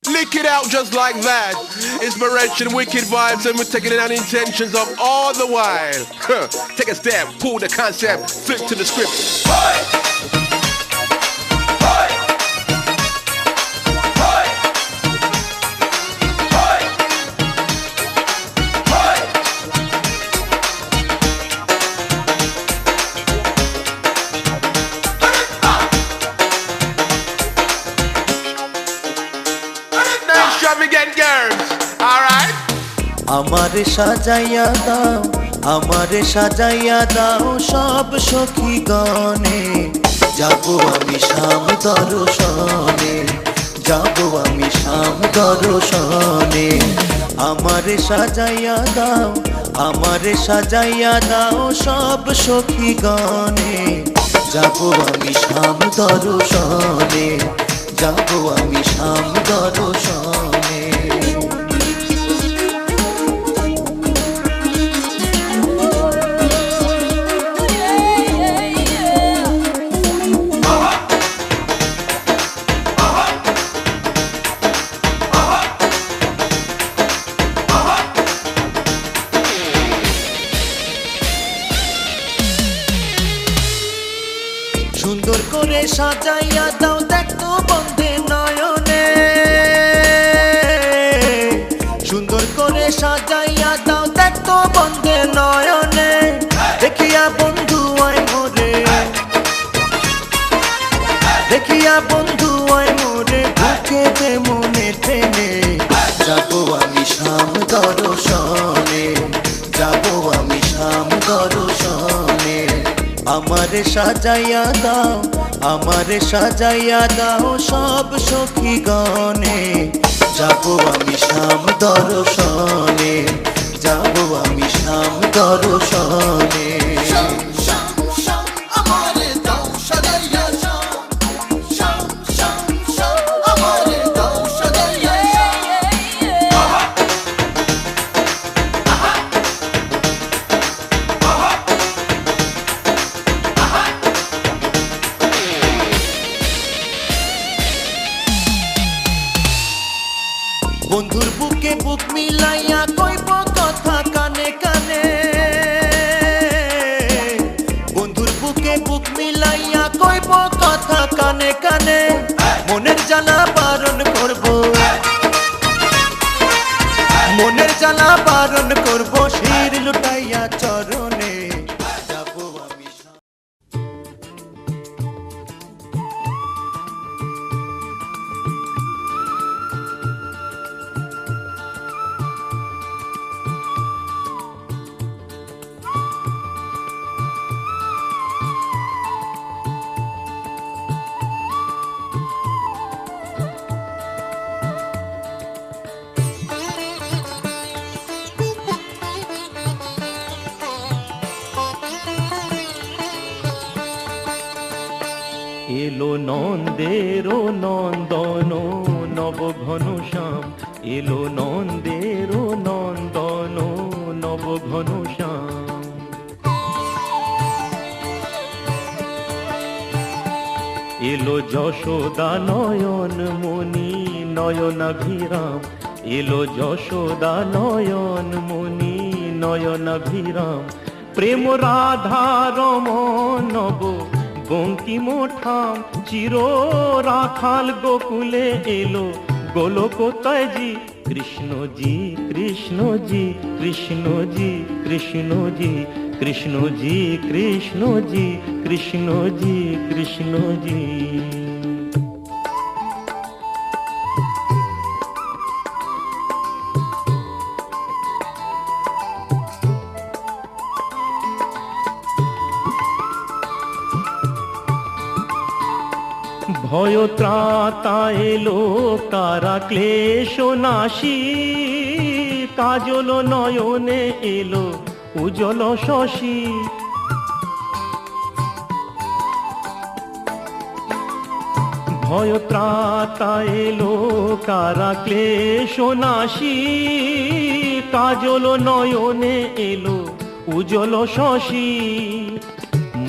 Lick it out just like that. Inspiration, wicked vibes, and we're taking it on intentions of all the while. Take a step, pull the concept, flip to the script. Extravagant girls, alright? আমারে সাজাইয়া দাও, আমারে সাজাইয়া দাও সব সখী গণে, যাবো আমি শাম দর্শনে, যাবো আমি শাম দর্শনে। আমারে সাজাইয়া দাও, আমারে সাজাইয়া দাও সব সখী গণে, যাবো আমি শাম দর্শনে, যাবো আমি শাম দর্শনে। সুন্দর করে সাজাইয়া দাও দেখতো বন্ধে নয়নে, সুন্দর করে সাজাইয়া দাও দেখতো বন্ধে নয়নে, দেখিয়া বন্ধু আয় মোরে, দেখিয়া বন্ধু আয় মোরে, বুকে দে মনে টেনে, যাবো আমি শাম দর্শনে, যাবো আমি শাম দর্শনে। আমারে সাজাইয়া দাও, আমারে সাজাইয়া দাও সব সখী গণে, যাবো আমি শাম দর্শনে, যাবো আমি শাম দর্শনে। বন্ধুর বুকে বুক মিলাইয়া কইব কথা কানে কানে, বন্ধুর বুকে বুক মিলাইয়া কইব কথা কানে কানে, মনের জ্বালা বারণ করব, মনের জ্বালা বারণ করব, শির লুটাইয়া চরণে, যাবো আমি। এলো নন্দের নন্দন নব ঘন শ্যাম, এলো নন্দের নন্দন নব ঘন শ্যাম। এলো যশোদা নয়ন মণি নয়নাভিরাম, এলো যশোদা নয়ন মণি নয়নাভিরাম, প্রেম রাধা রমণ নব বঙ্কিম ঠাম, চির রাখাল গোকুলে এলো গোলকোতায়জি, কৃষ্ণজি কৃষ্ণজি কৃষ্ণজি কৃষ্ণজি কৃষ্ণজি কৃষ্ণজি কৃষ্ণজি কৃষ্ণজি। ভয় ত্রাতা এলো কারা ক্লেশ নাশী, কাজল নয়নে এলো উজ্জ্বল শশী, ভয় ত্রাতা এলো কারা ক্লেশ নাশী, কাজল নয়নে এলো উজ্জ্বল শশী,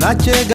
নাচে